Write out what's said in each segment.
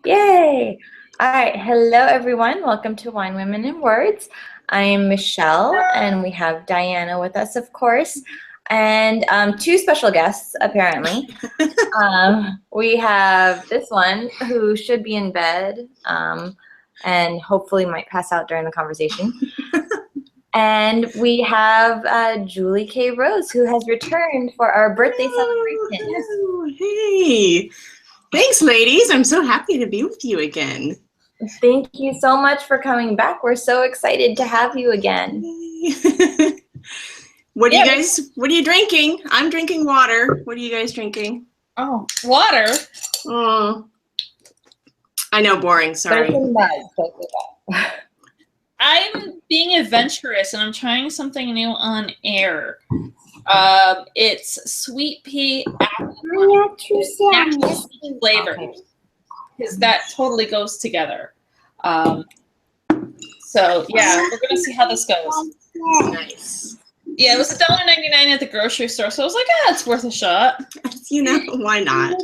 Yay! All right, hello everyone. Welcome to Wine, Women, and Words. I am Michelle, and we have Diana with us, of course, and two special guests, apparently. We have this one who should be in bed and hopefully might pass out during the conversation. And we have Julie K. Rose, who has returned for our birthday celebration. Oh, hey. Thanks, ladies. I'm so happy to be with you again. Thank you so much for coming back. We're so excited to have you again. What are you drinking? I'm drinking water. What are you guys drinking? Oh, water? Oh, I know, boring, sorry. I'm being adventurous and I'm trying something new on air. It's sweet pea apple natural flavor, because that totally goes together. So yeah, we're gonna see how this goes. Nice. Yeah, it was $1.99 at the grocery store, so I was like, it's worth a shot. You know, why not?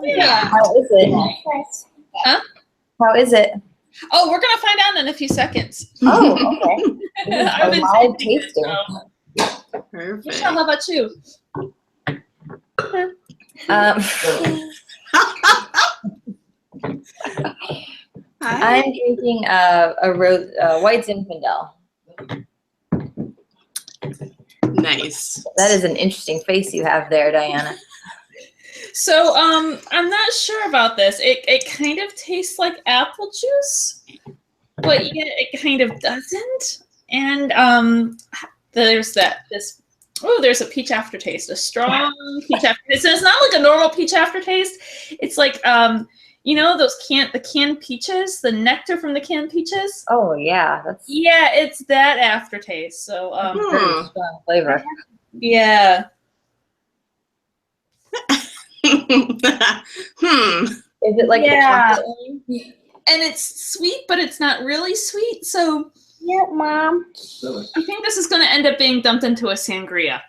Yeah. How is it? Huh? How is it? Oh, we're gonna find out in a few seconds. Oh, okay. I've been live tasting it, tasting. so. Perfect. Michelle, how about you? I'm drinking a white Zinfandel. Nice. That is an interesting face you have there, Diana. So I'm not sure about this. It kind of tastes like apple juice, but yet it kind of doesn't. And there's there's a peach aftertaste, a strong peach aftertaste. So it's not like a normal peach aftertaste. It's like you know those the canned peaches, the nectar from the canned peaches? Oh yeah, yeah, it's that aftertaste. So very strong flavor. yeah. Is it like the chocolate one? And it's sweet, but it's not really sweet. So yeah, Mom. I think this is going to end up being dumped into a sangria.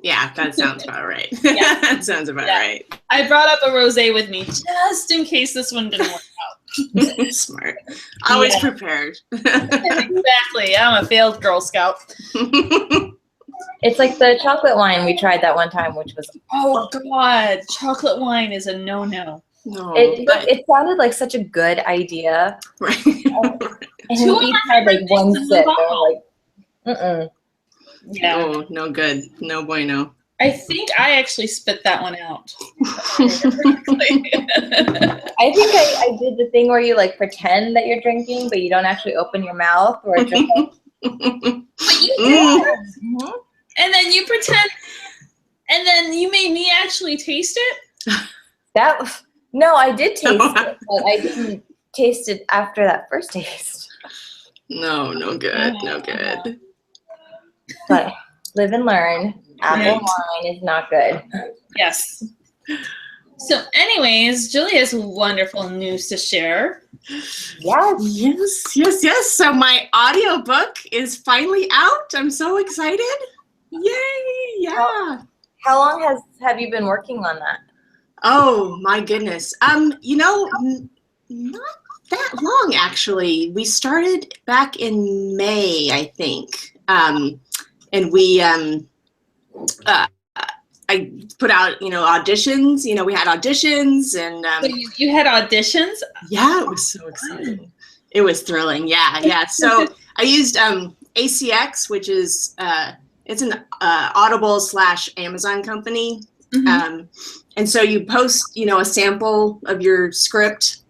Yeah, that sounds about right. Yeah. That sounds about right. I brought up a rosé with me just in case this one didn't work out. Smart. Always prepared. Exactly. I'm a failed Girl Scout. It's like the chocolate wine we tried that one time, which was God, chocolate wine is a no-no. No, it sounded like such a good idea. Right. And we each had like one sip. They were like, Yeah. Oh, no good. No bueno. I think I actually spit that one out. I think I did the thing where you like pretend that you're drinking, but you don't actually open your mouth or just like. But you did. And then you pretend, and then you made me actually taste it? No, I did taste it, but I didn't taste it after that first taste. No good. No good. But live and learn. Apple wine is not good. Yes. So anyways, Julie has wonderful news to share. Yes. So my audiobook is finally out. I'm so excited. Yay! Yeah. How long have you been working on that? Oh my goodness. You know, not that long actually. We started back in May, I think. And we I put out, auditions. We had auditions and So you had auditions? Yeah, it was so exciting. It was thrilling. Yeah. So I used ACX, which is it's an Audible / Amazon company. Mm-hmm. And so you post, a sample of your script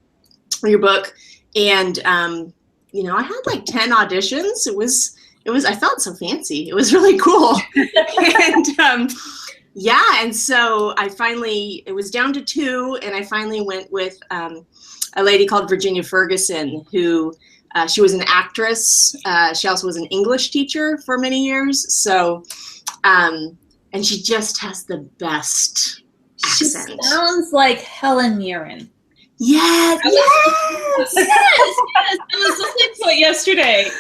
or your book, and I had like 10 auditions. It was I felt so fancy. It was really cool. And and so it was down to 2, and I finally went with a lady called Virginia Ferguson, who she was an actress. She also was an English teacher for many years. So, and she just has the best accent. She sounds like Helen Mirren. Yes. Yes. I was listening to it yesterday,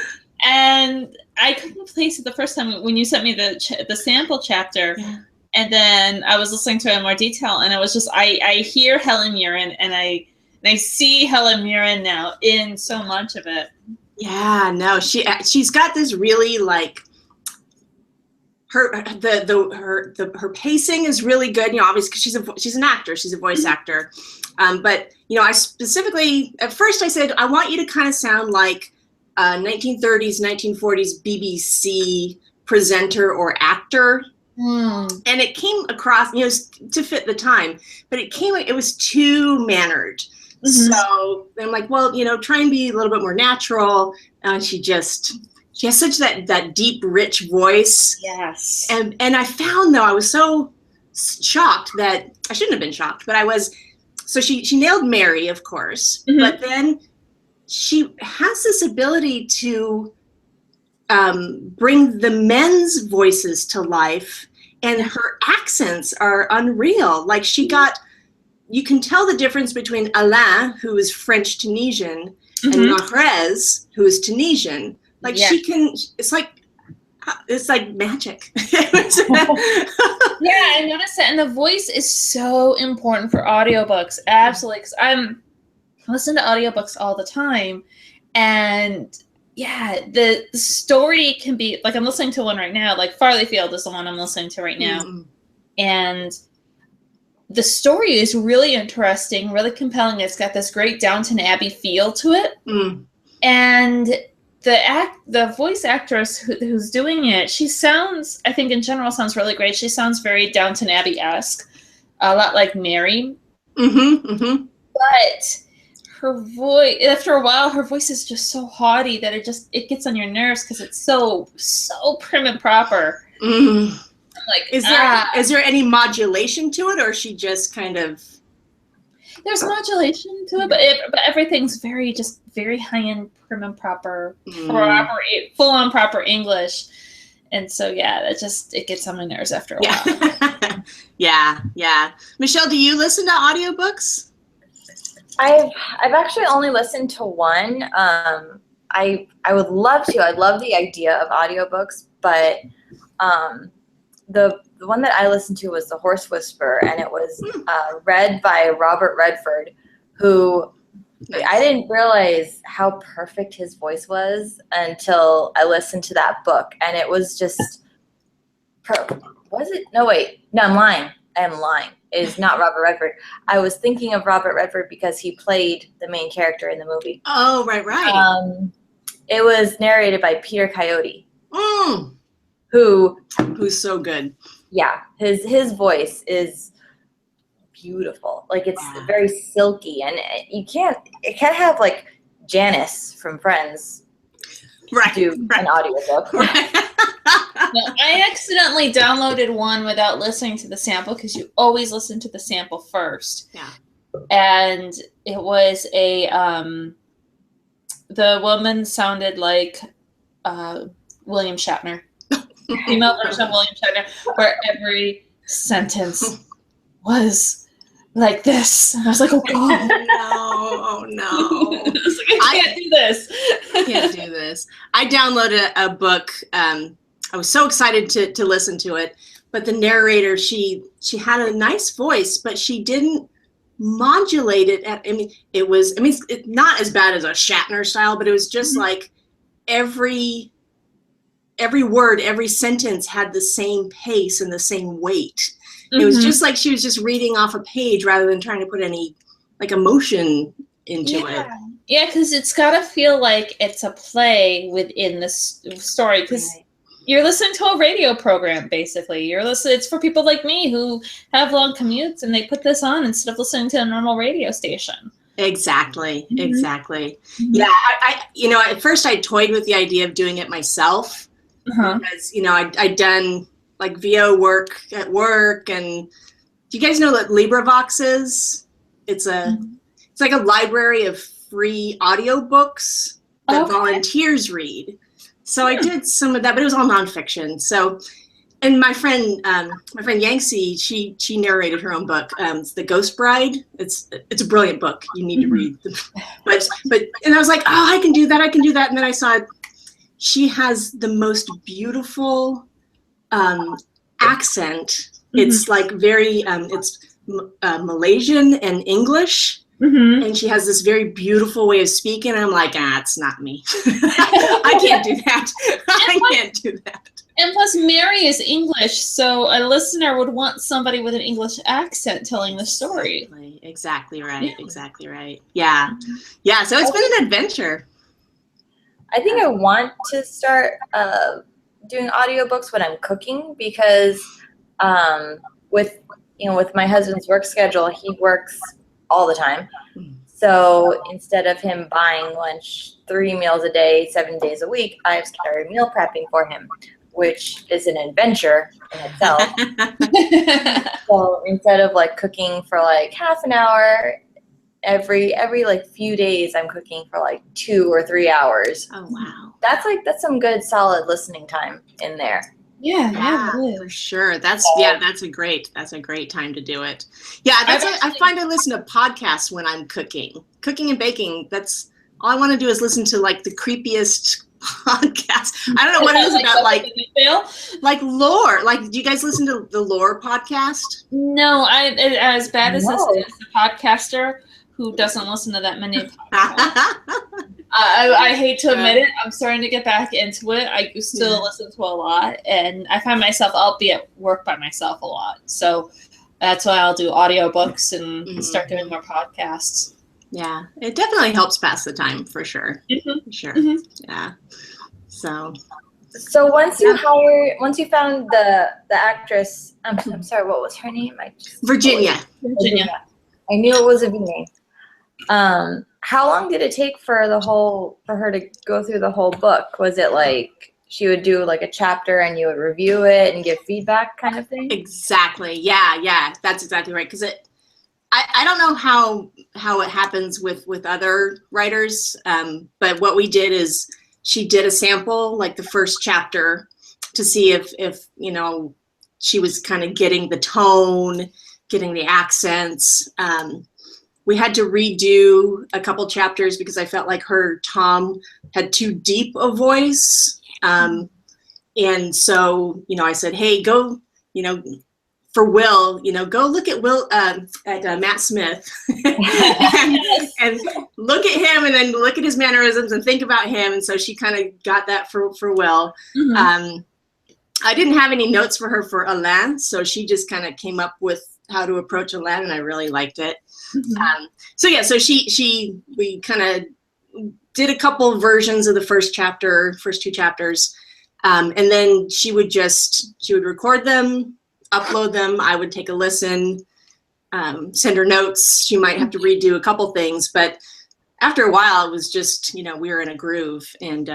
and I couldn't place it the first time when you sent me the sample chapter. Yeah. And then I was listening to it in more detail, and it was just I hear Helen Mirren, and I see Helen Mirren now in so much of it. Yeah, no, she's got this really like her pacing is really good. You know, obviously because she's an actor, she's a voice actor. But you know, I specifically at first I said I want you to kind of sound like 1930s, 1940s BBC presenter or actor. And it came across, you know, to fit the time, but it was too mannered. So I'm like, well, you know, try and be a little bit more natural. She has such that deep, rich voice. Yes. And I found though, I was so shocked that I shouldn't have been shocked, but I was. So she nailed Mary, of course, but then she has this ability to bring the men's voices to life, and her accents are unreal. Like you can tell the difference between Alain, who is French Tunisian, and Mahrez, who is Tunisian. Like it's like magic. Yeah, I noticed that, and the voice is so important for audiobooks. Absolutely, because I listen to audiobooks all the time, and yeah, the story can be like, I'm listening to one right now. Like Farley Field is the one I'm listening to right now, and the story is really interesting, really compelling. It's got this great Downton Abbey feel to it, and the voice actress who's doing it, she sounds, I think in general, sounds really great. She sounds very Downton Abbey-esque, a lot like Mary. But her voice, after a while, her voice is just so haughty that it gets on your nerves because it's so prim and proper. Like, is there any modulation to it, or is she just kind of? There's modulation to it, but everything's very high-end, prim and proper, full-on proper English. And so, yeah, it gets on my nerves after a while. Yeah. Michelle, do you listen to audiobooks? I've actually only listened to one. I would love to. I love the idea of audiobooks, but the one that I listened to was The Horse Whisperer, and it was read by Robert Redford, who I didn't realize how perfect his voice was until I listened to that book, and it was just was it? No, wait. No, I'm lying. I am lying. It is not Robert Redford. I was thinking of Robert Redford because he played the main character in the movie. Oh, right. It was narrated by Peter Coyote. Who's so good. Yeah, his voice is beautiful. Like it's very silky, and it can't have like Janice from Friends do an audiobook. No, I accidentally downloaded one without listening to the sample, because you always listen to the sample first. Yeah. And it was the woman sounded like William Shatner. Female version of William Shatner, where every sentence was like this. And I was like, oh God. Oh no. I was like, I can't do this. I can't do this. I downloaded a book. I was so excited to listen to it, but the narrator, she had a nice voice, but she didn't modulate it. It's not as bad as a Shatner style, but it was just like every word, every sentence had the same pace and the same weight. It was just like she was just reading off a page rather than trying to put any like emotion into it. Yeah, because it's got to feel like it's a play within the story, because you're listening to a radio program, basically. It's for people like me who have long commutes, and they put this on instead of listening to a normal radio station. Exactly. Yeah, I at first I toyed with the idea of doing it myself. Because I'd done like VO work at work, and do you guys know what LibriVox is? It's like a library of free audiobooks that volunteers read. So I did some of that, but it was all nonfiction. So, and my friend Yangtze, she narrated her own book. It's The Ghost Bride. It's a brilliant book. You need to read. But I was like, oh, I can do that. And then I saw she has the most beautiful accent. It's like very, it's Malaysian and English. And she has this very beautiful way of speaking. And I'm like, it's not me. I can't do that. I can't do that. And plus, Mary is English, so a listener would want somebody with an English accent telling the story. Exactly right. Yeah. Exactly right. Yeah. Yeah. So it's been an adventure. I think I want to start doing audiobooks when I'm cooking because with my husband's work schedule, he works all the time. So instead of him buying lunch 3 meals a day, 7 days a week, I've started meal prepping for him, which is an adventure in itself. So instead of like cooking for like half an hour, every like few days I'm cooking for like 2 or 3 hours. Oh wow. That's some good solid listening time in there. Yeah, for sure. That's a great time to do it. Yeah, I find I listen to podcasts when I'm cooking and baking. That's all I want to do is listen to like the creepiest podcast. I don't know what it is about like lore. Like, do you guys listen to the lore podcast? No, as bad as this is, the podcaster who doesn't listen to that many podcasts. I hate to admit it. I'm starting to get back into it. I used to listen to a lot, and I find myself, I'll be at work by myself a lot. So that's why I'll do audiobooks and start doing more podcasts. Yeah, it definitely helps pass the time for sure. For sure. Yeah. So once you found the actress, I'm sorry, what was her name? Virginia. I knew it was a V name. How long did it take for her to go through the whole book? Was it like she would do like a chapter and you would review it and give feedback kind of thing? Exactly. Yeah. That's exactly right. Because I don't know how it happens with other writers, but what we did is she did a sample, like the first chapter, to see if she was kind of getting the tone, getting the accents. We had to redo a couple chapters because I felt like her Tom had too deep a voice. And so, I said, hey, go, for Will, go look at Will, at Matt Smith and look at him and then look at his mannerisms and think about him. And so she kind of got that for Will. I didn't have any notes for her for Alain, so she just kind of came up with how to approach Alain, and I really liked it. So we kind of did a couple versions of the first 2 chapters, and then she would record them, upload them. I would take a listen, send her notes. She might have to redo a couple things, but after a while, it was just we were in a groove, and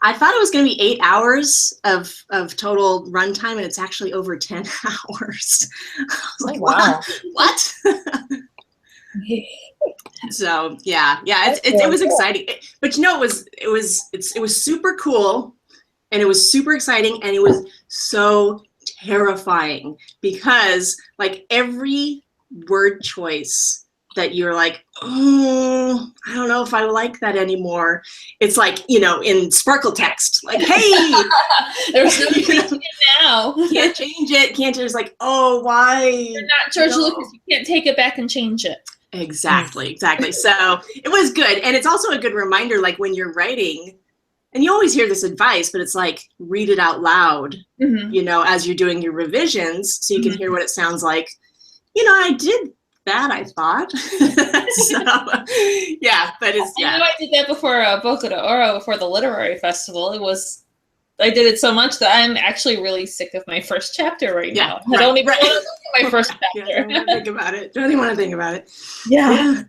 I thought it was going to be 8 hours of total runtime, and it's actually over 10 hours. I was like, wow, what? So it was exciting, but it was super cool, and it was super exciting, and it was so terrifying because like every word choice that you're like, oh, I don't know if I like that anymore. It's like, in sparkle text, like, hey, there's no changing it now. Can't change it. It's like, oh, why? You're not George Lucas. You can't take it back and change it. Exactly. So it was good. And it's also a good reminder, like when you're writing, and you always hear this advice, but it's like, read it out loud, as you're doing your revisions, so you can hear what it sounds like. I did that, I thought. So, but it's, I know I did that before Boca de Oro, before the literary festival. I did it so much that I'm actually really sick of my first chapter right now. I don't even want to look at my first chapter. Don't want to think about it. Don't even want to think about it. Yeah.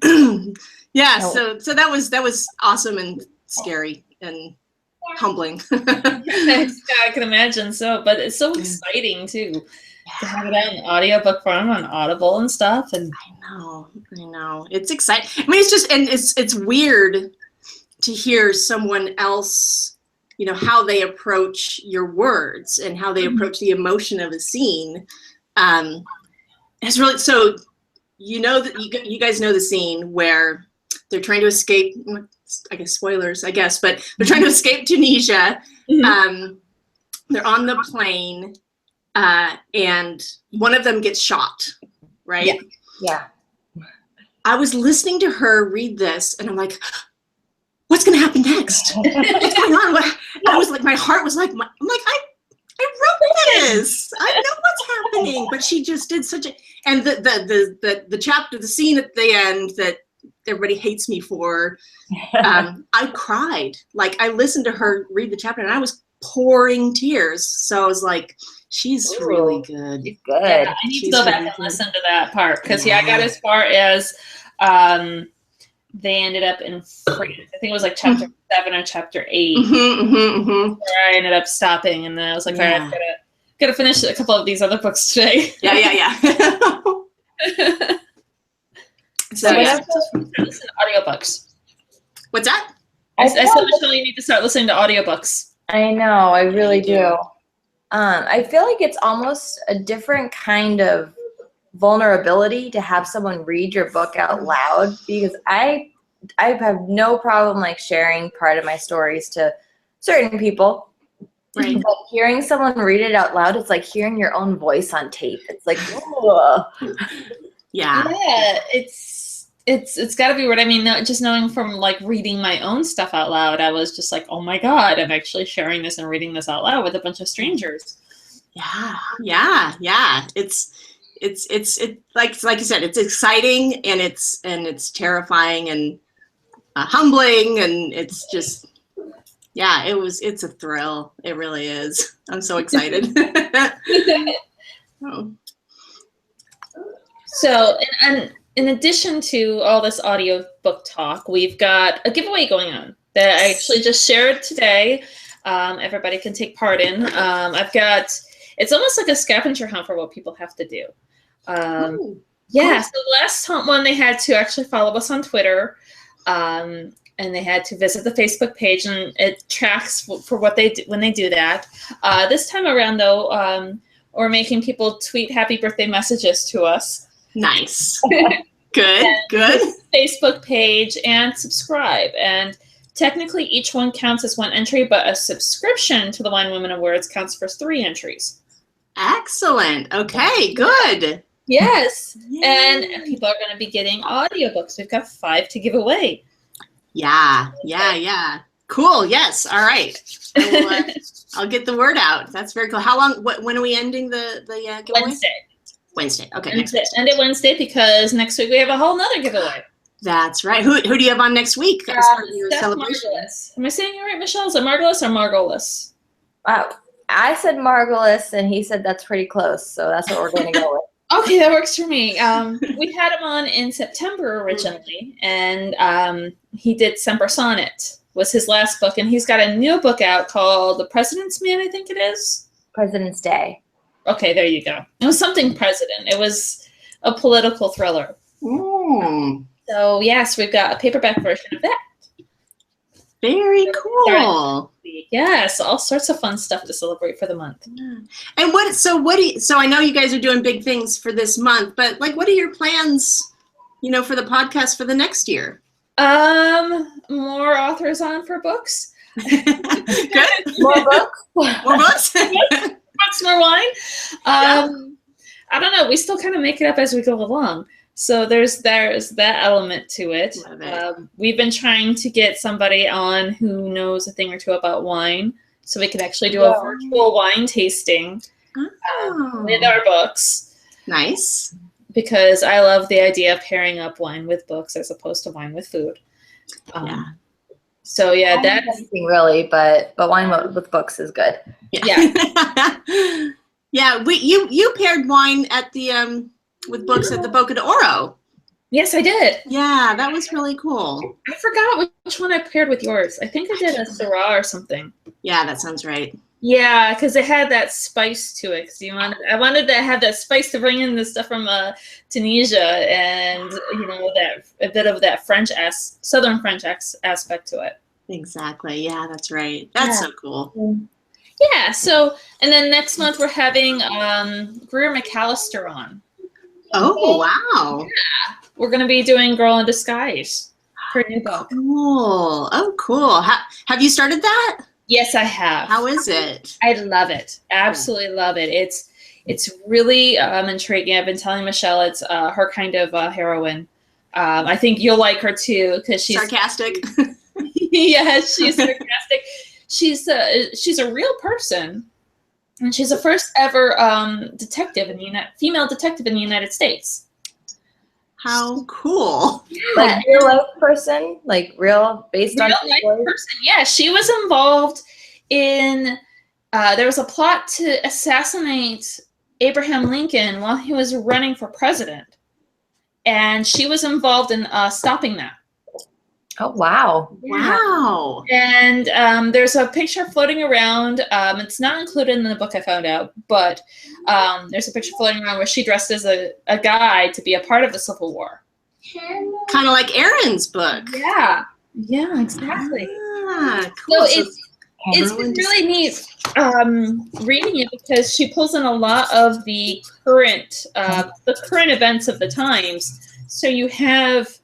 So that was awesome and scary and humbling. I can imagine so, but it's so exciting too. To have it out in audiobook form on Audible and stuff. And I know. It's exciting. I mean, it's just, and it's weird to hear someone else, how they approach your words and how they approach the emotion of a scene. It's really, so, that you guys know the scene where they're trying to escape, I guess spoilers, but they're trying to escape Tunisia. They're on the plane. And one of them gets shot, right? Yeah. I was listening to her read this, and I'm like, what's going to happen next? What's going on? I was like, my heart was like, I wrote this. I know what's happening. But she just did such a, and the chapter, the scene at the end that everybody hates me for, I cried. Like, I listened to her read the chapter, and I was pouring tears. So I was like, she's really good. She's good. Yeah, I need to go back and listen to that part, because I got as far as they ended up in France. I think it was like chapter 7 or chapter 8. Where I ended up stopping, and then I was like, all right, I've gotta finish a couple of these other books today. Yeah. So yeah, listen to audiobooks. What's that? I said, Michelle, you need to start listening to audiobooks. I know, I really do. I feel like it's almost a different kind of vulnerability to have someone read your book out loud, because I have no problem like sharing part of my stories to certain people. Right. But hearing someone read it out loud, it's like hearing your own voice on tape. It's like, ugh. Yeah, it's got to be weird. I mean, just knowing from like reading my own stuff out loud, I was just like, oh my God, I'm actually sharing this and reading this out loud with a bunch of strangers. Yeah. It's like you said, it's exciting, and it's terrifying and humbling, and it's just, it's a thrill. It really is. I'm so excited. Oh. So, and in addition to all this audio book talk, we've got a giveaway going on that I actually just shared today. Everybody can take part in. It's almost like a scavenger hunt for what people have to do. So the last one, they had to actually follow us on Twitter, and they had to visit the Facebook page, and it tracks for what they do when they do that. This time around, though, we're making people tweet happy birthday messages to us. Nice. Good. Facebook page and subscribe. And technically each one counts as one entry, but a subscription to the Wine Women Awards counts for 3 entries. Excellent. Okay, good. Yes. Yay. And people are going to be getting audiobooks. We've got 5 to give away. Yeah. Cool. Yes. All right. I'll get the word out. That's very cool. How long? When are we ending the giveaway? Wednesday. Okay. Next Wednesday. End it Wednesday, because next week we have a whole nother giveaway. That's right. Who do you have on next week as part of your celebration? Margolis. Am I saying it right, Michelle? Is it Margolis or Margolis? I said Margolis, and he said that's pretty close, so that's what we're going to go with. Okay, that works for me. We had him on in September originally, and he did Semper Sonnet, was his last book, and he's got a new book out called The President's Man, I think it is. President's Day. Okay, there you go. It was something president. It was a political thriller. So, yes, we've got a paperback version of that. Very cool. Yes, all sorts of fun stuff to celebrate for the month. And so I know you guys are doing big things for this month, but like, what are your plans, for the podcast for the next year? More authors on for books. Good. More books. More books. Books, more wine. I don't know. We still kind of make it up as we go along. So there's that element to it. We've been trying to get somebody on who knows a thing or two about wine, so we can actually do a virtual wine tasting with our books. Nice. Because I love the idea of pairing up wine with books as opposed to wine with food. So yeah, that's anything really, but wine with books is good. Yeah. Yeah. You paired wine at the with books at the Boca de Oro. Yes, I did. Yeah, that was really cool. I forgot which one I paired with yours. I think I did a Syrah or something. Yeah, that sounds right. Yeah, because it had that spice to it. I wanted to have that spice to bring in the stuff from Tunisia, and that a bit of that Southern French aspect to it. Exactly. Yeah, that's right. That's so cool. Yeah. So, and then next month we're having Greer McAllister on. Oh, wow. Yeah. We're going to be doing Girl in Disguise, her new book. Cool. Oh, cool. Have you started that? Yes, I have. How is it? I love it. Absolutely love it. It's really intriguing. I've been telling Michelle it's her kind of heroine. I think you'll like her too because she's Sarcastic. yeah, she's sarcastic. She's a real person, and she's the first ever detective in the female detective in the United States. How cool. Like real life person, like based on real life person. Yeah, she was involved in. There was a plot to assassinate Abraham Lincoln while he was running for president, and she was involved in stopping that. Oh, wow. Wow. And there's a picture floating around. It's not included in the book I found out, but there's a picture floating around where she dressed as a guy to be a part of the Civil War. Kind of like Erin's book. Yeah. Yeah, exactly. Ah, cool. So it's been really neat reading it because she pulls in a lot of the current events of the times. So you have,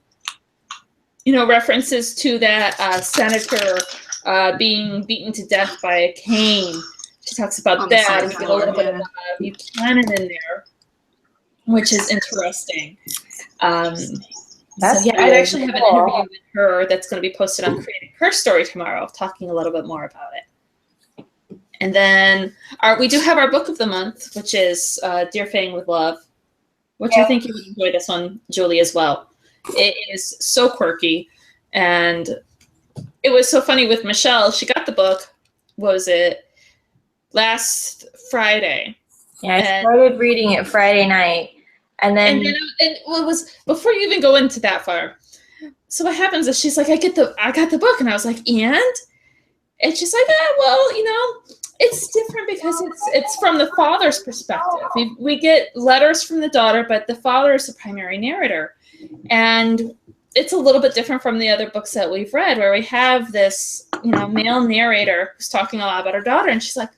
references to that senator being beaten to death by a cane. She talks about that. And we get a little bit of Buchanan in there, which is interesting. I'd actually have an interview with her that's going to be posted on Creating Her Story tomorrow, talking a little bit more about it. And then we do have our book of the month, which is Dear Fang with Love, which I think you would enjoy this one, Julie, as well. It is so quirky, and it was so funny with Michelle. She got the book, what was it, last Friday. Yeah, I started reading it Friday night, and then it was before you even go into that far. So what happens is she's like, I got the book, and I was like, and she's like, it's different because it's from the father's perspective. We get letters from the daughter, but the father is the primary narrator. And it's a little bit different from the other books that we've read, where we have this, male narrator who's talking a lot about her daughter, and she's like,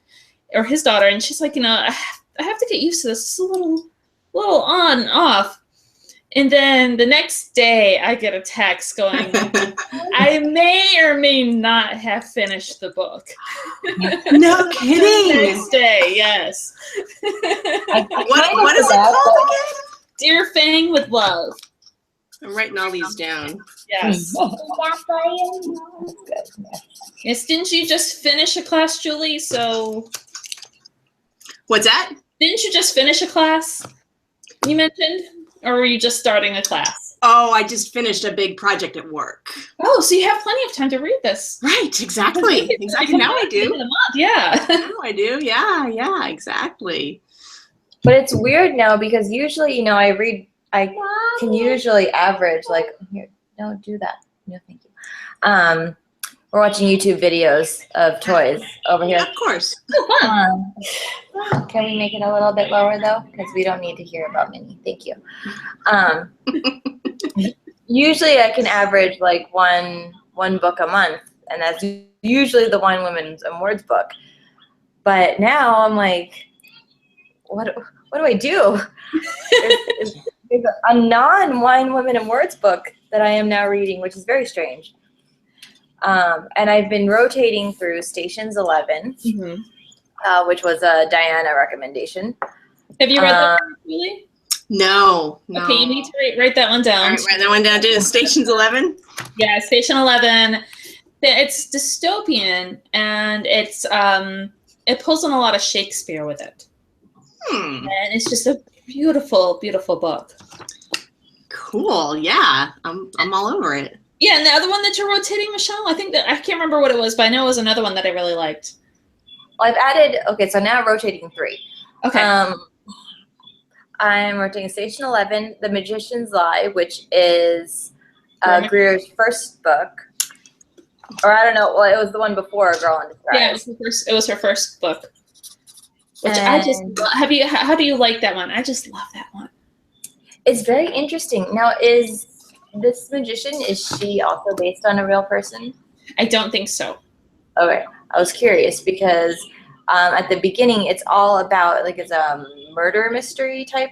or his daughter, and she's like, I have to get used to this. It's a little on and off. And then the next day, I get a text going, I may or may not have finished the book. No kidding. The next day, yes. What is it called again? Dear Fang with Love. I'm writing all these down. Yes. Yes. Didn't you just finish a class, Julie? So. What's that? Didn't you just finish a class? You mentioned, or were you just starting a class? Oh, I just finished a big project at work. Oh, so you have plenty of time to read this. Right. Exactly. Exactly. Now I do. Yeah. Now I do. Yeah. Exactly. But it's weird now because usually, I can usually average here. Don't do that. No, thank you. We're watching YouTube videos of toys over here. Yeah, of course. Can we make it a little bit lower though? Because we don't need to hear about Minnie. Thank you. Usually I can average one book a month, and that's usually the Wine Women's and Words book. But now I'm like, what do I do? There's a non-Wine Women and Words book that I am now reading, which is very strange. And I've been rotating through Stations 11, which was a Diana recommendation. Have you read that one, Julie? No. Okay, you need to write that one down. All right, write that one down. Do Stations 11? Yeah, Station 11. It's dystopian, and it's it pulls on a lot of Shakespeare with it. And it's just a beautiful, beautiful book. Cool. Yeah, I'm all over it. Yeah, and the other one that you're rotating, Michelle, I can't remember what it was, but I know it was another one that I really liked. Well, I've added, so now I'm rotating 3. Okay. I'm rotating Station 11, The Magician's Lie, which is Greer's first book. Or I don't know, well, it was the one before A Girl in Disguise. Yeah, it was her first book. Which I just love. How do you like that one? I just love that one. It's very interesting. Now, is this magician, is she also based on a real person? I don't think so. Okay. I was curious because at the beginning, it's all about, it's a murder mystery type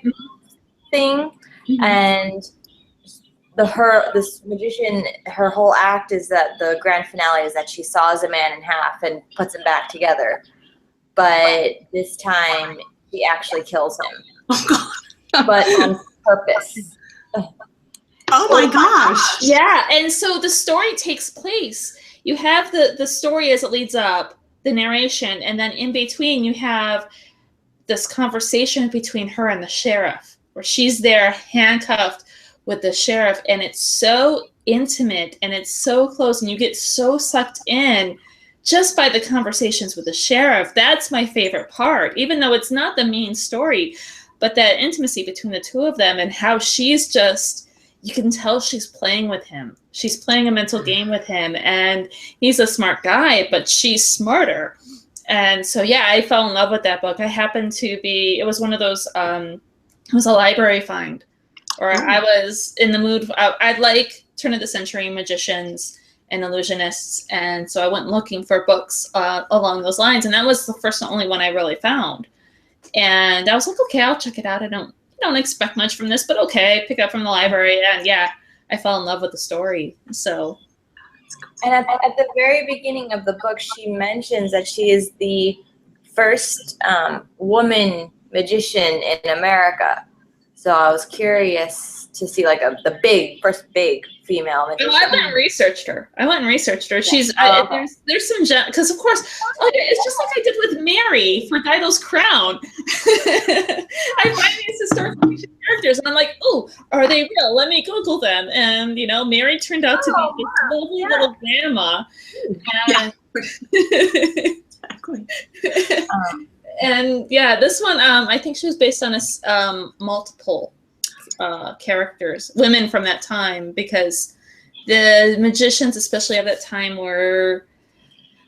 thing. And this magician, her whole act is that the grand finale is that she saws a man in half and puts him back together. But this time, she actually kills him. Oh, God. But on purpose. Oh my gosh. Yeah, and so the story takes place. You have the story as it leads up, the narration, and then in between you have this conversation between her and the sheriff, where she's there handcuffed with the sheriff, and it's so intimate and it's so close, and you get so sucked in just by the conversations with the sheriff. That's my favorite part, even though it's not the main story, but that intimacy between the two of them and how she's just, you can tell she's playing with him. She's playing a mental game with him, and he's a smart guy, but she's smarter. And so, yeah, I fell in love with that book. I happened to be, it was one of those, it was a library find, or I was in the mood, I'd like turn of the century magicians and illusionists. And so I went looking for books along those lines. And that was the first and only one I really found. And I was like, okay, I'll check it out. I don't expect much from this, but okay, pick up from the library. And yeah, I fell in love with the story. So. And at the very beginning of the book, she mentions that she is the first woman magician in America. So I was curious to see like the first big female magician. I went and researched her. She's there's some because of course it's just like I did with Mary for Dido's Crown. I find these historical fiction characters and I'm like, oh, are they real? Let me Google them. And Mary turned out to be this lovely little grandma. And Exactly. And yeah, this one I think she was based on a multiple characters, women from that time, because the magicians, especially of that time, were,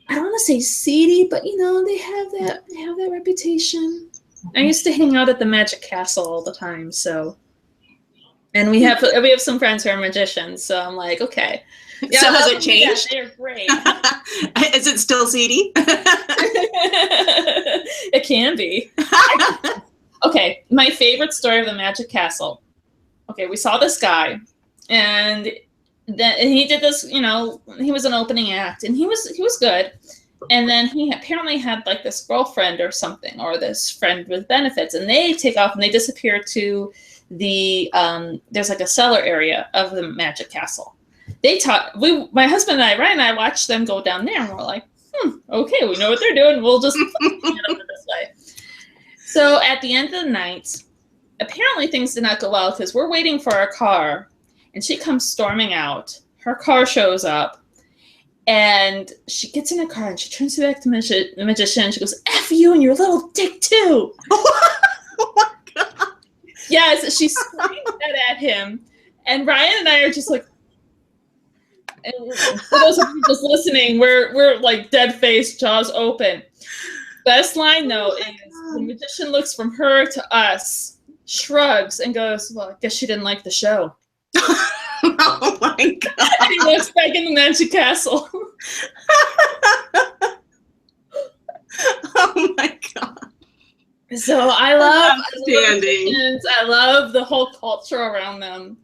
I don't want to say seedy, but they have that reputation. I used to hang out at the Magic Castle all the time, so, and we have some friends who are magicians, so I'm like, okay. Yeah, so has it changed? Yeah, they're great. Is it still seedy? It can be. Okay, my favorite story of the Magic Castle. Okay, we saw this guy, and he did this, he was an opening act, and he was good. And then he apparently had like this girlfriend or something, or this friend with benefits, and they take off and they disappear to the, there's like a cellar area of the Magic Castle. My husband and I, Ryan and I, watched them go down there, and we're like, okay, we know what they're doing. We'll just get them this way. So at the end of the night, apparently things did not go well because we're waiting for our car, and she comes storming out. Her car shows up, and she gets in her car, and she turns back to the magician, and she goes, F you and your little dick too. Oh my God. Yes, she screamed that at him, and Ryan and I are just like, and for those of you just listening, we're like dead-faced, jaws open. Best line, though, is the magician looks from her to us, shrugs, and goes, well, I guess she didn't like the show. Oh, my God. And he walks back in the Magic Castle. Oh, my God. So I love Outstanding. I love the whole culture around them.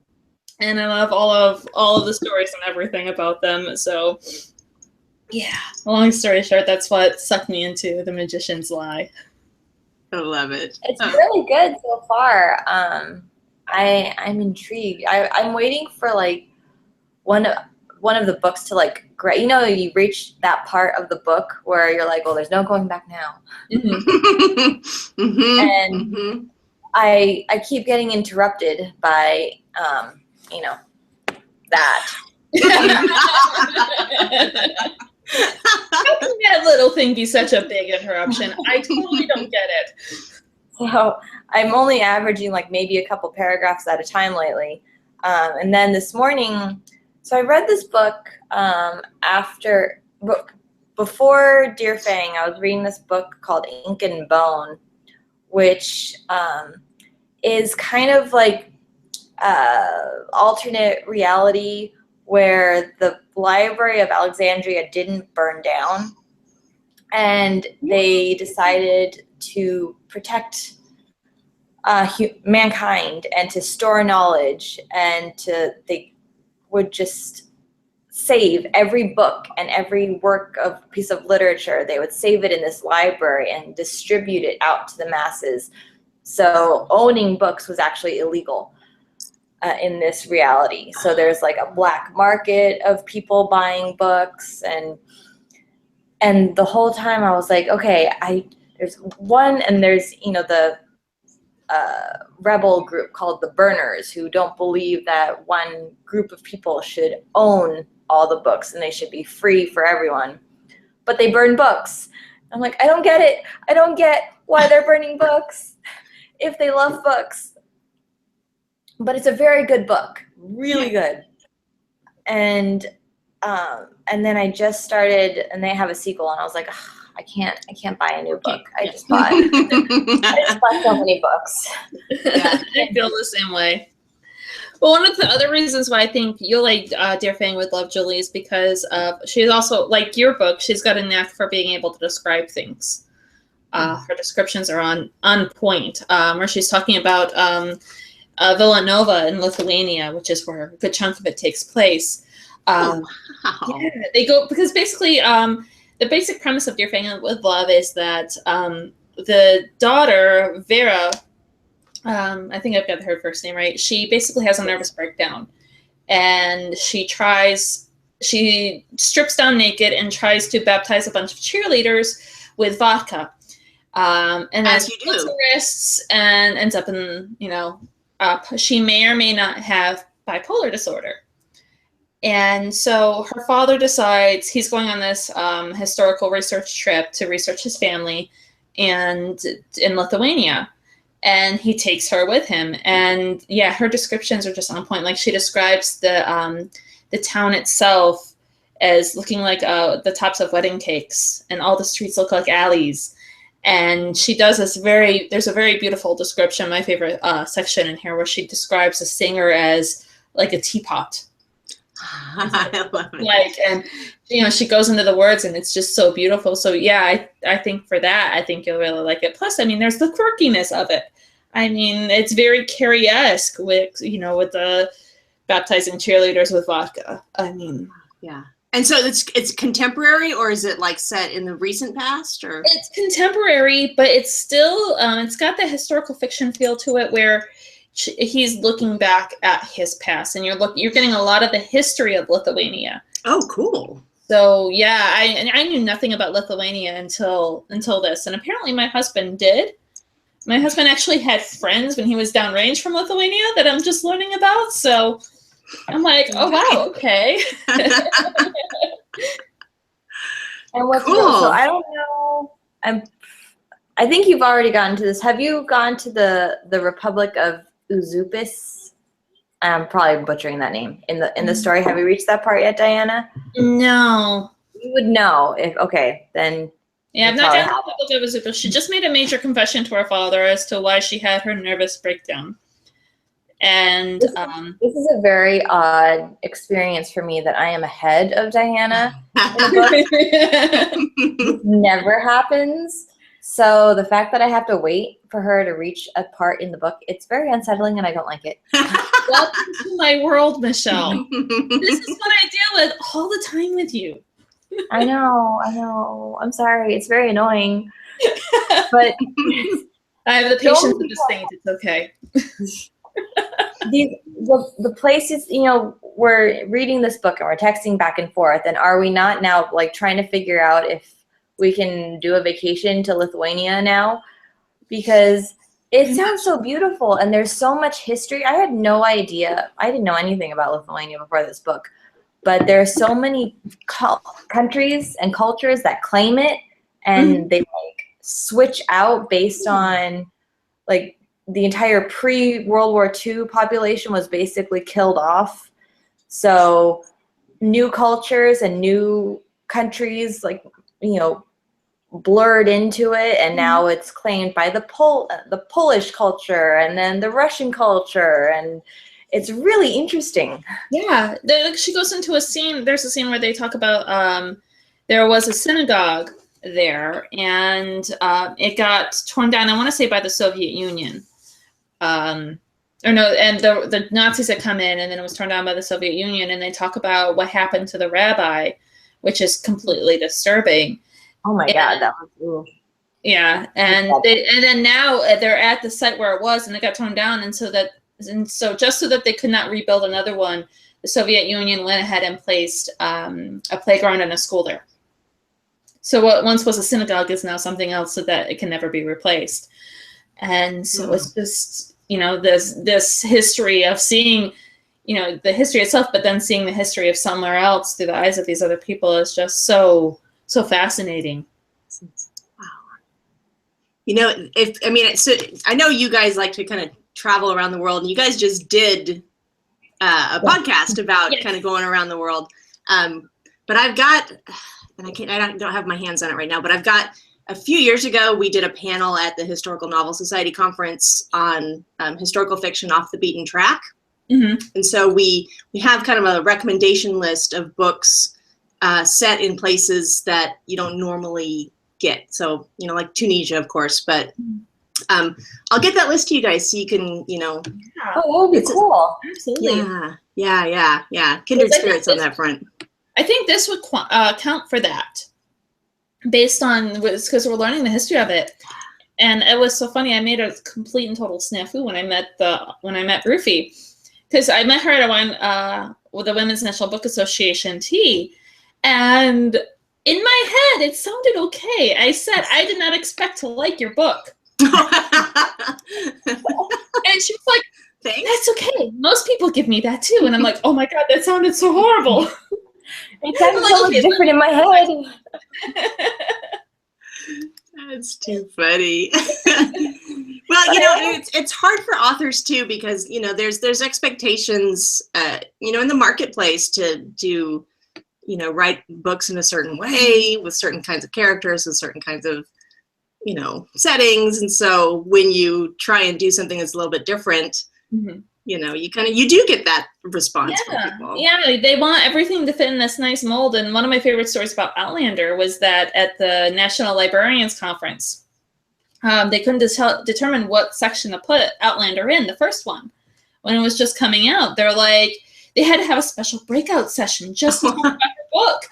And I love all of the stories and everything about them. So, yeah, long story short, that's what sucked me into The Magician's Lie. I love it. It's really good so far. I'm intrigued. I'm waiting for like one of the books to like you reach that part of the book where you're like, well, there's no going back now. Mm-hmm. And Mm-hmm. I keep getting interrupted by that. How can that little thing be such a big interruption? I totally don't get it. So I'm only averaging like maybe a couple paragraphs at a time lately. And then this morning, so I read this book before Dear Fang. I was reading this book called Ink and Bone, which is kind of like alternate reality where the Library of Alexandria didn't burn down, and they decided to protect mankind and to store knowledge, and they would just save every book and every piece of literature. They would save it in this library and distribute it out to the masses. So owning books was actually illegal. in this reality. So there's like a black market of people buying books, and the whole time I was like, okay, there's one, and there's, you know, the rebel group called the Burners, who don't believe that one group of people should own all the books and they should be free for everyone, but they burn books. I'm like, I don't get it. I don't get why they're burning books if they love books. But it's a very good book, really good. And then I just started, and they have a sequel, and I was like, I can't buy a new book. I just bought so many books. Yeah, I feel the same way. Well, one of the other reasons why I think you'll like Dear Fang would love Julie is because she's also, like your book, she's got a knack for being able to describe things. Her descriptions are on point. Where she's talking about Villanova in Lithuania, which is where a good chunk of it takes place. Wow. Yeah, they go, because basically the basic premise of Dear Fang with Love is that the daughter, Vera, I think I've got her first name right, she basically has a nervous breakdown. And she strips down naked and tries to baptize a bunch of cheerleaders with vodka. And then slits her wrists and ends up in, she may or may not have bipolar disorder. And so her father decides he's going on this historical research trip to research his family and in Lithuania. And he takes her with him. And yeah, her descriptions are just on point. Like she describes the town itself as looking like the tops of wedding cakes, and all the streets look like alleys. And she does this there's a very beautiful description, my favorite section in here, where she describes a singer as like a teapot. I love it. Like, and she goes into the words, and it's just so beautiful. So yeah, I think for that, I think you'll really like it. Plus, I mean, there's the quirkiness of it. I mean, it's very Carrie-esque with the baptizing cheerleaders with vodka. I mean, yeah. And so it's contemporary, or is it like set in the recent past, or? It's contemporary, but it's still it's got the historical fiction feel to it, where he's looking back at his past, and you're getting a lot of the history of Lithuania. Oh, cool. So yeah, I knew nothing about Lithuania until this, and apparently my husband did. My husband actually had friends when he was downrange from Lithuania that I'm just learning about. So I'm like, oh wow, okay. And what's cool. So I don't know. I think you've already gotten to this. Have you gone to the Republic of Uzupis? I'm probably butchering that name in the story. Have you reached that part yet, Diana? No. You would know if then. Yeah, I've not gotten to the Republic of Uzupis. She just made a major confession to her father as to why she had her nervous breakdown. And this is a very odd experience for me that I am ahead of Diana. This never happens. So the fact that I have to wait for her to reach a part in the book, it's very unsettling, and I don't like it. Welcome to my world, Michelle. This is what I deal with all the time with you. I know. I'm sorry. It's very annoying. But I have the patience of a saint. It's okay. The places, we're reading this book and we're texting back and forth, and are we not now like trying to figure out if we can do a vacation to Lithuania now? Because it sounds so beautiful, and there's so much history. I had no idea. I didn't know anything about Lithuania before this book, but there are so many countries and cultures that claim it, and they like switch out based on like the entire pre-World War II population was basically killed off. So new cultures and new countries blurred into it, and now it's claimed by the Polish culture and then the Russian culture, and it's really interesting. Yeah, she goes into a scene. There's a scene where they talk about there was a synagogue there, and it got torn down, I want to say, by the Soviet Union. And the Nazis had come in, and then it was torn down by the Soviet Union, and they talk about what happened to the rabbi, which is completely disturbing. Oh my God, that was ooh. Yeah, and then now they're at the site where it was, and it got torn down, and so that And so just so that they could not rebuild another one, the Soviet Union went ahead and placed a playground and a school there. So what once was a synagogue is now something else, so that it can never be replaced. And so it's just, you know, this history of seeing, you know, the history itself, but then seeing the history of somewhere else through the eyes of these other people is just so fascinating. Wow. You know, so I know you guys like to kind of travel around the world, and you guys just did a podcast about kind of going around the world. But I've got, and I don't have my hands on it right now, but I've got, a few years ago, we did a panel at the Historical Novel Society conference on historical fiction off the beaten track. Mm-hmm. And so we have kind of a recommendation list of books set in places that you don't normally get. So, you know, like Tunisia, of course, but I'll get that list to you guys so you can, you know. Oh, that would be cool. Absolutely. Yeah. Kindred spirits on that front. I think this would count for that, based on, because we're learning the history of it. And it was so funny. I made a complete and total snafu when I met Rufi, because I met her at with the Women's National Book Association tea, and in my head it sounded okay. I said, I did not expect to like your book. And she was like, thanks. That's okay. Most people give me that too. And I'm like, oh my God, that sounded so horrible. It sounded so much different in my head. That's too funny. Well, you know, it's hard for authors too, because, you know, there's expectations, you know, in the marketplace to do, you know, write books in a certain way with certain kinds of characters, with certain kinds of, you know, settings. And so when you try and do something that's a little bit different, you know, you do get that response from people. Yeah, they want everything to fit in this nice mold. And one of my favorite stories about Outlander was that at the National Librarians Conference, they couldn't determine what section to put Outlander in, the first one. When it was just coming out, they're like, they had to have a special breakout session just to talk about the book,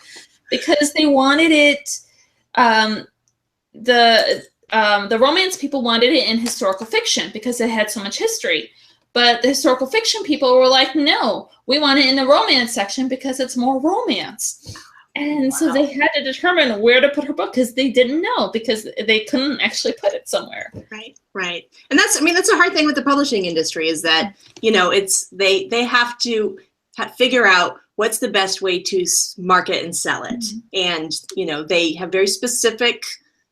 because they wanted it, the romance people wanted it in historical fiction because it had so much history. But the historical fiction people were like, no, we want it in the romance section because it's more romance. And so they had to determine where to put her book, because they didn't know, because they couldn't actually put it somewhere. Right. And that's a hard thing with the publishing industry, is that, you know, it's they have to figure out what's the best way to market and sell it. And, you know, they have very specific,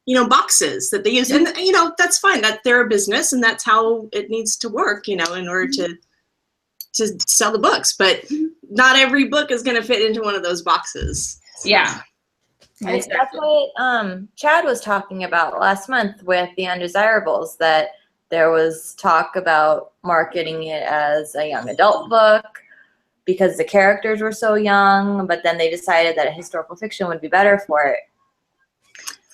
you know, boxes that they use. And, you know, that's fine. That they're a business, and that's how it needs to work, you know, in order to sell the books. But not every book is going to fit into one of those boxes. So. Yeah. That's what Chad was talking about last month with The Undesirables, that there was talk about marketing it as a young adult book because the characters were so young, but then they decided that a historical fiction would be better for it.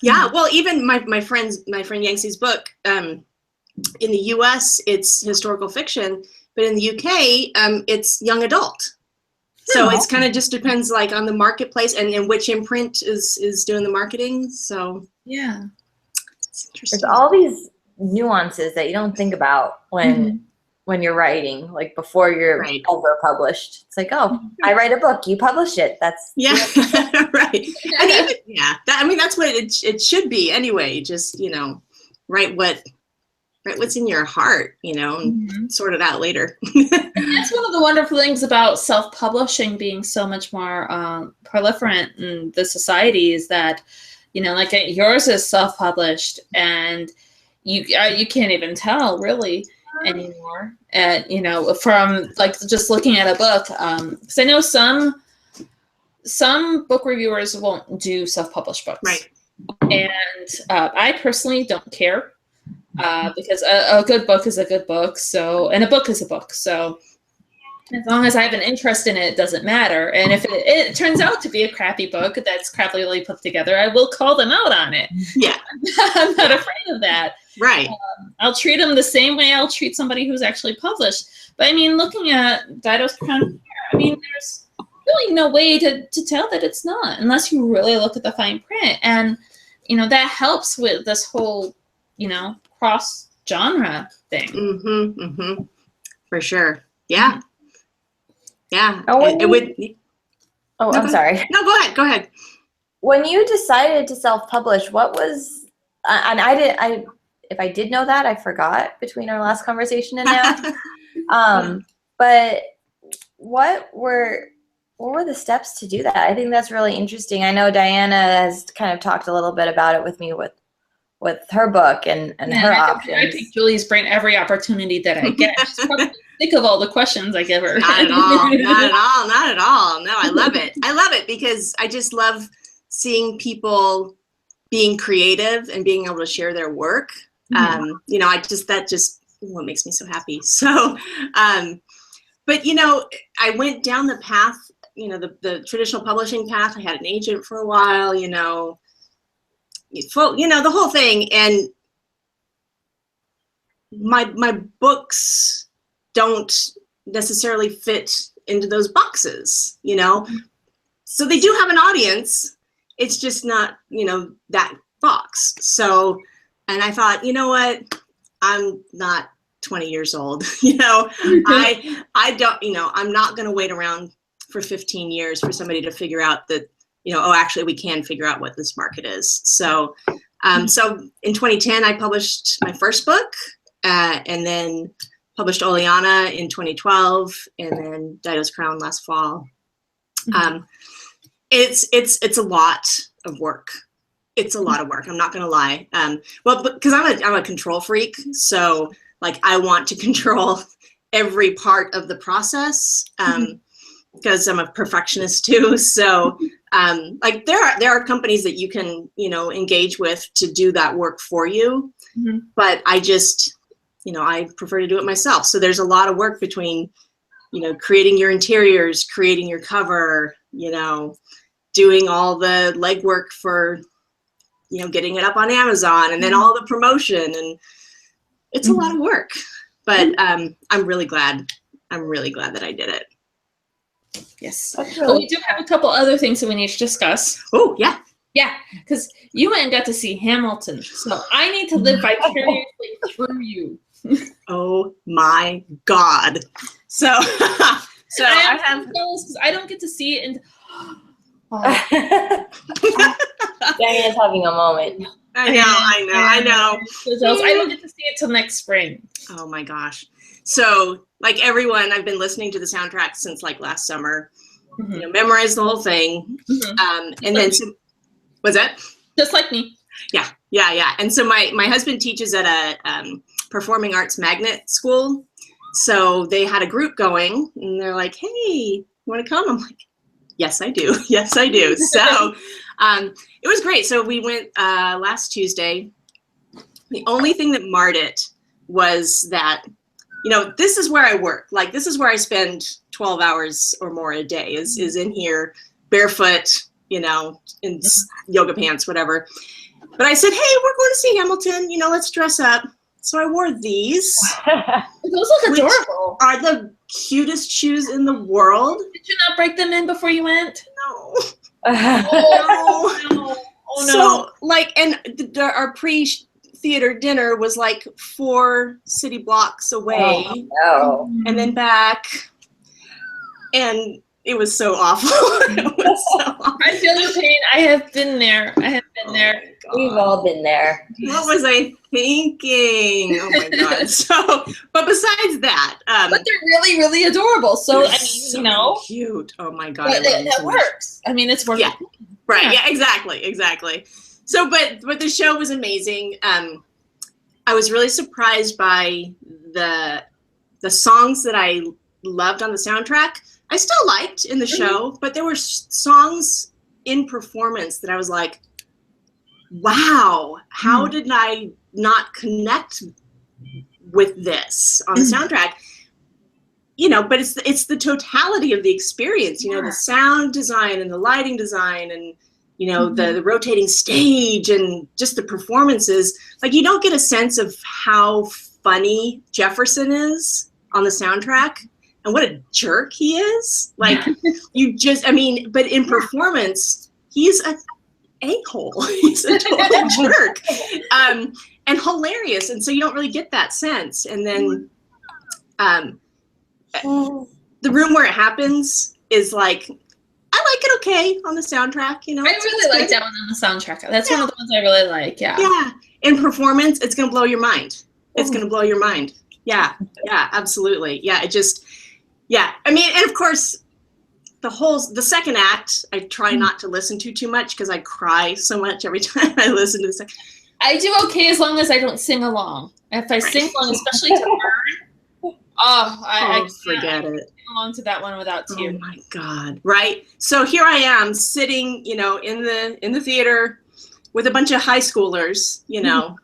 Yeah, well, even my friend Yangtze's book, in the U.S. it's historical fiction, but in the U.K. It's young adult. So it's kind of just depends, like, on the marketplace and which imprint is doing the marketing. So yeah, it's interesting. There's all these nuances that you don't think about when you're writing, like before you're ever published. It's like, oh, I write a book, you publish it. That's right. And even, that's what it should be anyway. Just, you know, write what's in your heart, you know, and sort it out later. That's one of the wonderful things about self-publishing being so much more proliferant in the society, is that, you know, like yours is self-published, and you can't even tell really anymore. And, you know, from like just looking at a book, because I know some book reviewers won't do self-published books, right? And I personally don't care. Because a good book is a good book, and a book is a book. So as long as I have an interest in it, it doesn't matter. And if it turns out to be a crappy book that's crappily put together, I will call them out on it. Yeah. I'm not afraid of that. Right. I'll treat them the same way I'll treat somebody who's actually published. But I mean, looking at Dido's Crown of Fear, I mean, there's really no way to tell that it's not, unless you really look at the fine print. And, you know, that helps with this whole, you know, cross-genre thing. For sure. Yeah. Yeah. Oh, It would. Oh, No, I'm sorry. No, go ahead. Go ahead. When you decided to self-publish, what was, and if I did know that, I forgot between our last conversation and now. But what were the steps to do that? I think that's really interesting. I know Diana has kind of talked a little bit about it with me with her book and her options. I pick Julie's brain every opportunity that I get. She's probably sick of all the questions I give her. Not at all. Not at all. Not at all. No, I love it. I love it because I just love seeing people being creative and being able to share their work. You know, that just what makes me so happy. So, but you know, I went down the path, you know, the traditional publishing path. I had an agent for a while, you know, the whole thing. And my books don't necessarily fit into those boxes, you know? So they do have an audience. It's just not, you know, that box. So, and I thought, you know what? I'm not 20 years old, you know? I don't, you know, I'm not going to wait around for 15 years for somebody to figure out that, you know, oh, actually we can figure out what this market is. So, so in 2010, I published my first book, and then published Oleana in 2012, and then Dido's Crown last fall. It's a lot of work. It's a lot of work. I'm not going to lie. Well, because I'm a control freak. So like, I want to control every part of the process. Because I'm a perfectionist too. So like there are companies that you can, you know, engage with to do that work for you. But I just, you know, I prefer to do it myself. So there's a lot of work between, you know, creating your interiors, creating your cover, you know, doing all the legwork for, you know, getting it up on Amazon, and then all the promotion, and it's a lot of work. But I'm really glad that I did it. Yes. Well, we do have a couple other things that we need to discuss. Oh, yeah. Yeah, because you went and got to see Hamilton, so I need to live vicariously through you. Oh my God! So, I have. Because I don't get to see it, and Diana's having a moment. I know. I don't get to see it till next spring. Oh my gosh! So, like everyone, I've been listening to the soundtrack since like last summer. You know, memorized the whole thing, and then what's that? Just like me. Yeah. And so my husband teaches at a performing arts magnet school. So they had a group going, and they're like, "Hey, you want to come?" I'm like, "Yes, I do. Yes, I do." So it was great. So we went last Tuesday. The only thing that marred it was that, you know, this is where I work. Like, this is where I spend 12 hours or more a day is in here, barefoot, you know, in yoga pants, whatever. But I said, "Hey, we're going to see Hamilton. You know, let's dress up." So I wore these. Those look adorable. Are the cutest shoes in the world. Did you not break them in before you went? No. Oh, no. Oh, no. So, like, and our pre-theater dinner was like 4 city blocks away. Oh, no. And then back. And it was so awful. It was so awful. I feel your pain. I have been there. We've all been there. What was I thinking? Oh my God. So, but besides that, but they're really, really adorable. So I mean, so you know, cute. Oh my God. that works. I mean, it's worth it. Right. Yeah. Exactly. So, but the show was amazing. I was really surprised by the songs that I loved on the soundtrack. I still liked in the show, but there were songs in performance that I was like, wow, how did I not connect with this on the soundtrack? You know, but it's the totality of the experience, you know, the sound design and the lighting design and, you know, the rotating stage and just the performances. Like, you don't get a sense of how funny Jefferson is on the soundtrack. And what a jerk he is. Like, but in performance, he's an a-hole. He's a total jerk. And hilarious. And so you don't really get that sense. And then, The Room Where It Happens is like, I like it okay on the soundtrack, you know. I really like that one on the soundtrack. That's one of the ones I really like. Yeah. Yeah. In performance, it's gonna blow your mind. It's gonna blow your mind. Yeah. Yeah. Absolutely. Yeah. It just. Yeah. I mean, and of course, the second act, I try not to listen to too much because I cry so much every time I listen to the second. I do okay as long as I don't sing along. If I sing along, especially to Burn, I forget it. Sing along to that one without tears. Oh my God! Right. So here I am sitting, you know, in the theater with a bunch of high schoolers, you know,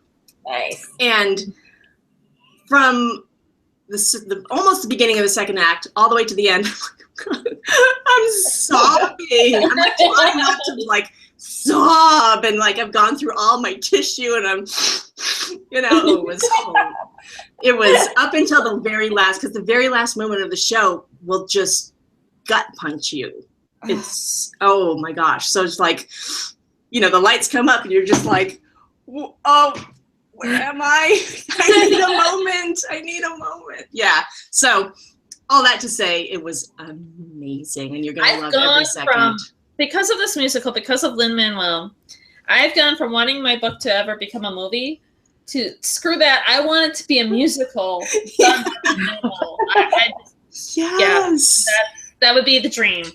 Nice. and from almost the beginning of the second act all the way to the end, I'm sobbing. I'm like trying not to like sob, and like I've gone through all my tissue, and I'm, you know, it was up until the very last, because the very last moment of the show will just gut punch you. It's, oh my gosh. So it's like, you know, the lights come up and you're just like, oh, where am I? I need a moment. I need a moment. Yeah. So all that to say, it was amazing, and you're going to love every second. Because of this musical, because of Lin-Manuel, I've gone from wanting my book to ever become a movie to screw that. I want it to be a musical. Yes. Yeah, that would be the dream.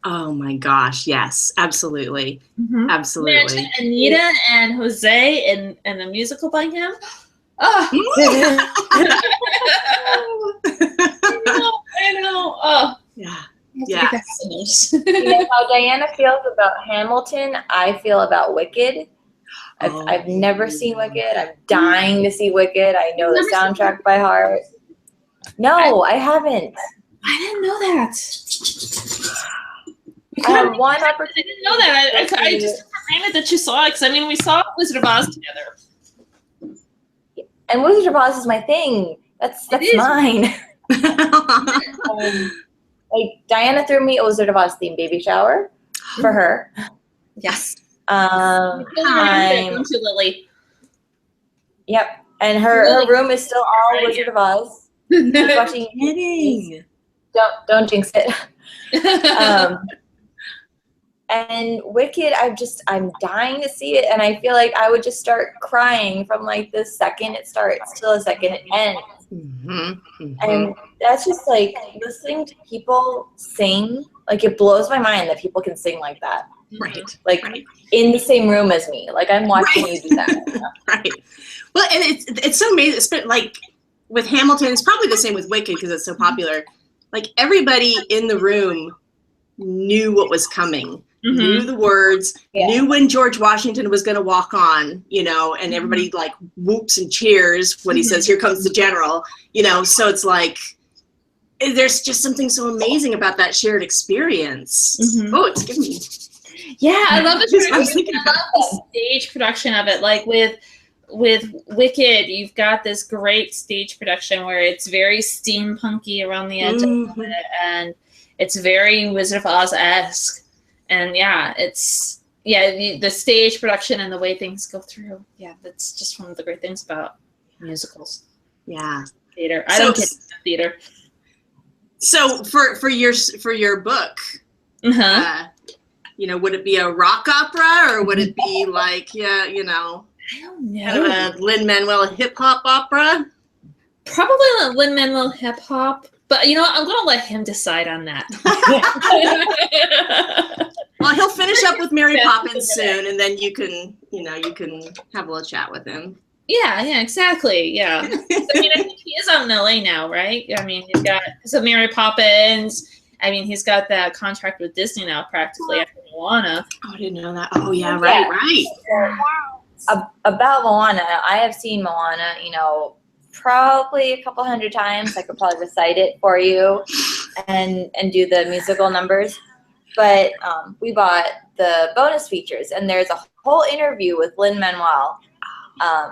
Oh my gosh. Yes, absolutely. Mm-hmm. Absolutely. Imagine Anita and Jose and a musical by him. Oh. I know. Oh. Yeah. Yeah. You know how Diana feels about Hamilton, I feel about Wicked. I've never seen Wicked. I'm dying to see Wicked. I know the soundtrack by heart. No, I haven't. I didn't know that. I have one opportunity. I didn't know that. I just took for granted that you saw it, because I mean, we saw Wizard of Oz together. And Wizard of Oz is my thing. That's mine. Like Diana threw me a Wizard of Oz themed baby shower for her. Yes. Lily. Yep. And her room is still all Wizard of Oz. She's watching. Don't jinx it. And Wicked, I'm dying to see it, and I feel like I would just start crying from like the second it starts till the second it ends. Mm-hmm, mm-hmm. And that's just like listening to people sing, like it blows my mind that people can sing like that. Right. Like in the same room as me. Like I'm watching you do that. Right. Well, and it's so amazing. It's like with Hamilton, it's probably the same with Wicked because it's so popular. Like everybody in the room knew what was coming. Mm-hmm. Knew the words, knew when George Washington was going to walk on, you know, and everybody like whoops and cheers when he says, "Here comes the general," you know. So it's like, there's just something so amazing about that shared experience. Mm-hmm. Oh, it's giving me. Yeah, I love the stage production of it. Like with Wicked, you've got this great stage production where it's very steampunky around the edge of it, and it's very Wizard of Oz-esque. And the stage production and the way things go through. Yeah, that's just one of the great things about musicals. Yeah, theater. I don't get theater. So for your book, you know, would it be a rock opera or would it be like you know, I don't know, kind of a Lin-Manuel hip hop opera? Probably a Lin-Manuel hip hop. But you know what? I'm gonna let him decide on that. Well, he'll finish up with Mary Poppins soon, and then you can have a little chat with him. Yeah, exactly. Yeah. I mean, I think he is out in LA now, right? I mean, he's got Mary Poppins. I mean, he's got that contract with Disney now, practically after Moana. Oh, I didn't know that. Oh, yeah, right. About Moana, I have seen Moana, you know, probably a couple hundred times. I could probably recite it for you and do the musical numbers. But we bought the bonus features, and there's a whole interview with Lin-Manuel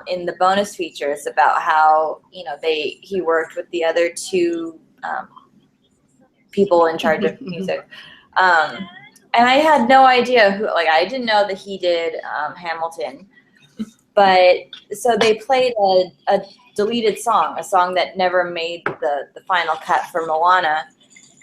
in the bonus features about how, you know, he worked with the other two people in charge of music. And I had no idea who, like, I didn't know that he did Hamilton. But so they played a deleted song, a song that never made the final cut for Moana.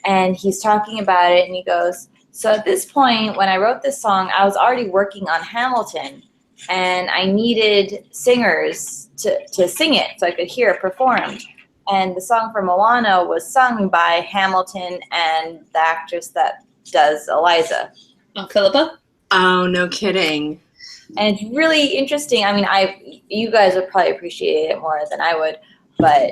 And he's talking about it, and he goes, so at this point, when I wrote this song, I was already working on Hamilton, and I needed singers to sing it so I could hear it performed. And the song for Moana was sung by Hamilton and the actress that does Eliza. Philippa? Oh, no kidding. And it's really interesting. I mean, you guys would probably appreciate it more than I would, but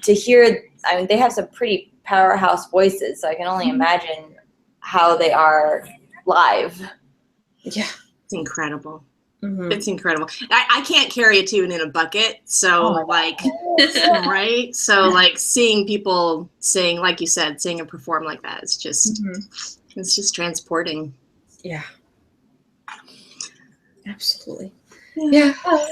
to hear, I mean, they have some pretty powerhouse voices, so I can only imagine how they are live. Yeah. It's incredible. Mm-hmm. It's incredible. I can't carry a tune in a bucket, so right? So seeing people sing, like you said, sing and perform like that, it's just it's just transporting. Yeah. Absolutely. Yeah. Hi.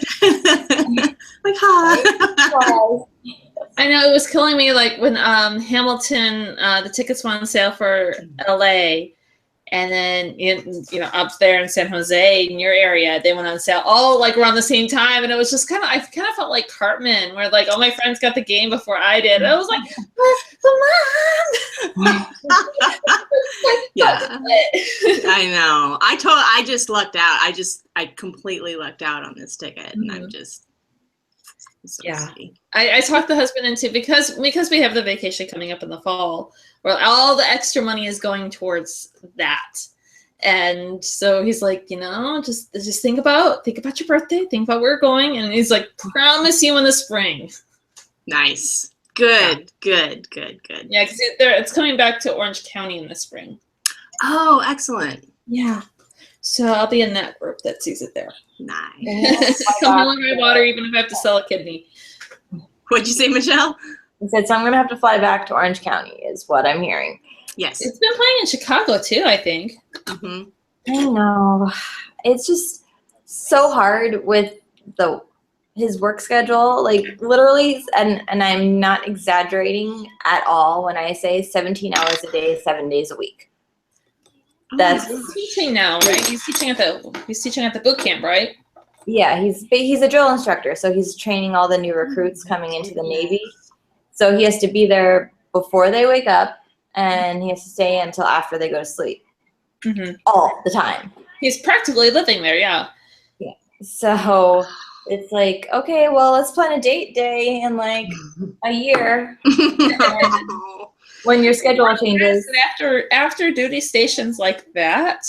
I know it was killing me when Hamilton, the tickets went on sale for LA. And then, up there in San Jose, in your area, they went on sale all around the same time. And it was just I kind of felt like Cartman, where all my friends got the game before I did. And I was like, come on. Yeah, I know. I just lucked out. I completely lucked out on this ticket. And I'm just, so silly. I talked the husband into, because we have the vacation coming up in the fall, where all the extra money is going towards that. And so he's like, just think about your birthday, think about where we're going. And he's like, promise you in the spring. Nice. Good. Yeah, because it's coming back to Orange County in the spring. Oh, excellent. Yeah. So I'll be in that group that sees it there. Nice. Come on my water, even if I have to sell a kidney. What'd you say, Michelle? I said, so I'm going to have to fly back to Orange County, is what I'm hearing. Yes. It's been playing in Chicago, too, I think. Mm-hmm. I know. It's just so hard with his work schedule. Literally, and I'm not exaggerating at all when I say 17 hours a day, 7 days a week. That's he's teaching now, right? He's teaching at the boot camp, right? Yeah, he's a drill instructor, so he's training all the new recruits coming into the Navy. So he has to be there before they wake up, and he has to stay until after they go to sleep. Mm-hmm. All the time. He's practically living there, yeah. Yeah. So it's okay, well, let's plan a date day in a year. When your schedule changes. After duty stations like that,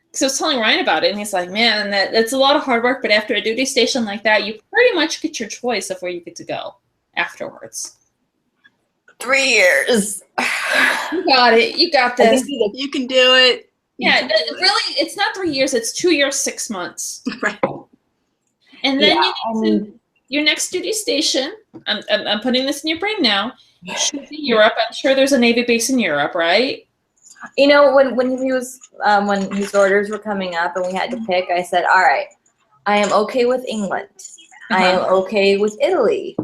because I was telling Ryan about it, and he's like, man, that's a lot of hard work, but after a duty station like that, you pretty much get your choice of where you get to go afterwards. 3 years. You got it. You got this. You can do it. Yeah, really, it's not 3 years. It's 2 years, 6 months. Right. And then your next duty station, I'm putting this in your brain now, should be Europe. I'm sure there's a Navy base in Europe, right? When he was when his orders were coming up and we had to pick, I said, all right, I am okay with England. I am okay with Italy.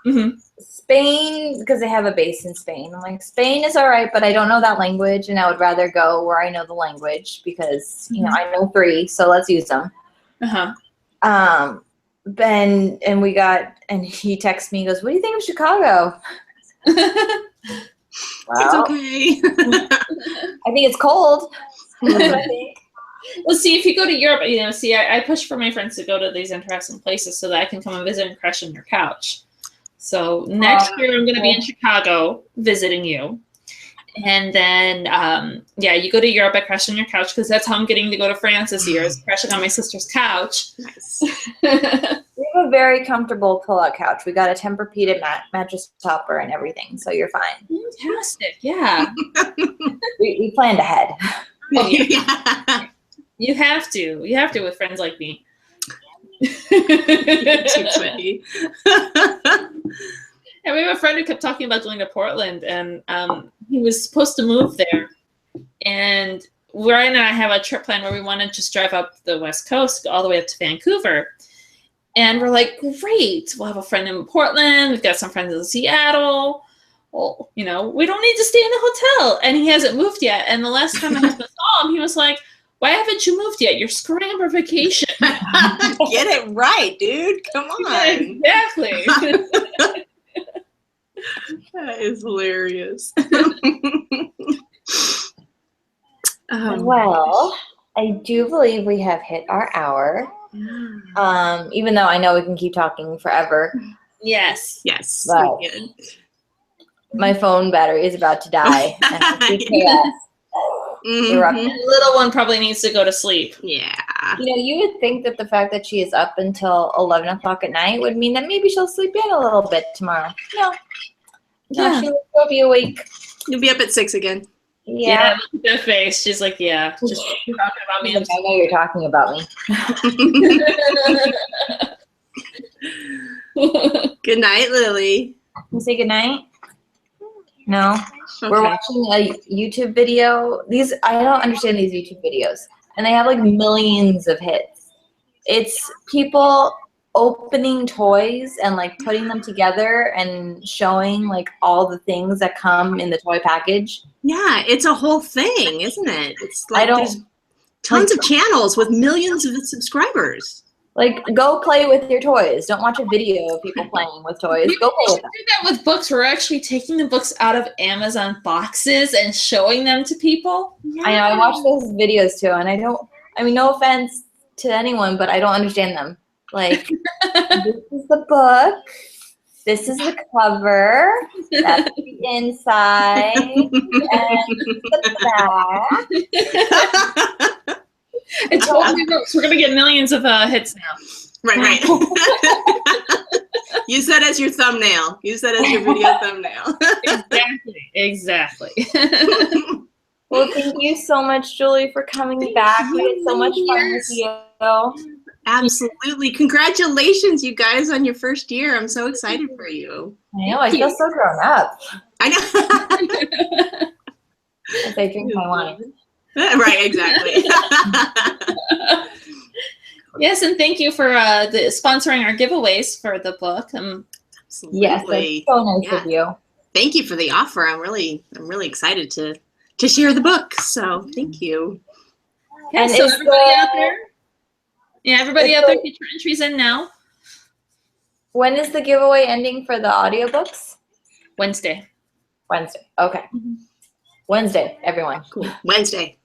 Mm-hmm. Spain, because they have a base in Spain. I'm like, Spain is all right, but I don't know that language, and I would rather go where I know the language because I know 3, so let's use them. Uh-huh. And we got, and he texts me, he goes, what do you think of Chicago? It's okay. I think it's cold. I think. Well, see, if you go to Europe, I push for my friends to go to these interesting places so that I can come and visit and crash on your couch. So next year I'm going to be in Chicago visiting you. And then, you go to Europe, I crash on your couch because that's how I'm getting to go to France this year, is crashing on my sister's couch. Nice. We have a very comfortable pull-out couch. We got a Tempur-Pedic mattress topper and everything, so you're fine. Fantastic, yeah. we planned ahead. Yeah. You have to. You have to with friends like me. Too funny. And we have a friend who kept talking about going to Portland, and he was supposed to move there. And Ryan and I have a trip plan where we want to just drive up the West Coast all the way up to Vancouver. And we're like, great, we'll have a friend in Portland. We've got some friends in Seattle. Well, we don't need to stay in a hotel. And he hasn't moved yet. And the last time my husband saw him, he was like, Why haven't you moved yet? You're scrambler vacation. Get it right, dude. Come on. Exactly. That is hilarious. Well, I do believe we have hit our hour. Even though I know we can keep talking forever. Yes. Yes. But We can. my phone battery is about to die. And erupting. The little one probably needs to go to sleep. Yeah. You know, you would think that the fact that she is up until 11 o'clock at night would mean that maybe she'll sleep in a little bit tomorrow. No, Yeah. she will still be awake. You'll be up at 6 again. Yeah. Look at her face. She's like, yeah, just talking about me. I know you're talking about me. Good night, Lily. Can you say goodnight? No. Okay. We're watching a YouTube video. I don't understand these YouTube videos. And they have like millions of hits. It's people opening toys and like putting them together and showing like all the things that come in the toy package. Yeah, it's a whole thing, isn't it? It's like there's tons like, of channels with millions of subscribers. Like, go play with your toys. Don't watch a video of people playing with toys. Go play with them. We do that with books. We're actually taking the books out of Amazon boxes and showing them to people. Yeah. I know. I watch those videos too, and no offense to anyone, but I don't understand them. Like, this is the book. This is the cover. That's the inside. And the back. It totally works. We're going to get millions of hits now. Right. Use that as your thumbnail. Use that as your video thumbnail. Exactly. Well, thank you so much, Julie, for coming back. We had so much fun with you. Absolutely. Congratulations, you guys, on your first year. I'm so excited for you. I know. I feel so grown up I know. as I drink my wine. Right, exactly. Yes, and thank you for sponsoring our giveaways for the book. Absolutely. Yes, that's so nice of you. Thank you for the offer. I'm really excited to share the book. So thank you. Okay, And so is everybody out there, get your entries in now. When is the giveaway ending for the audiobooks? Wednesday. Okay. Wednesday, everyone. Cool. Wednesday.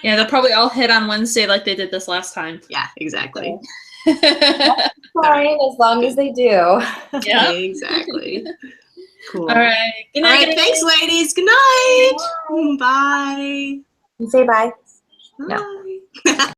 Yeah, they'll probably all hit on Wednesday like they did this last time. Yeah, exactly. Fine, as long as they do. Yeah. Exactly. Cool. All right. Good night. All right. Thanks, ladies. Good night. Bye. You say bye. Bye. No.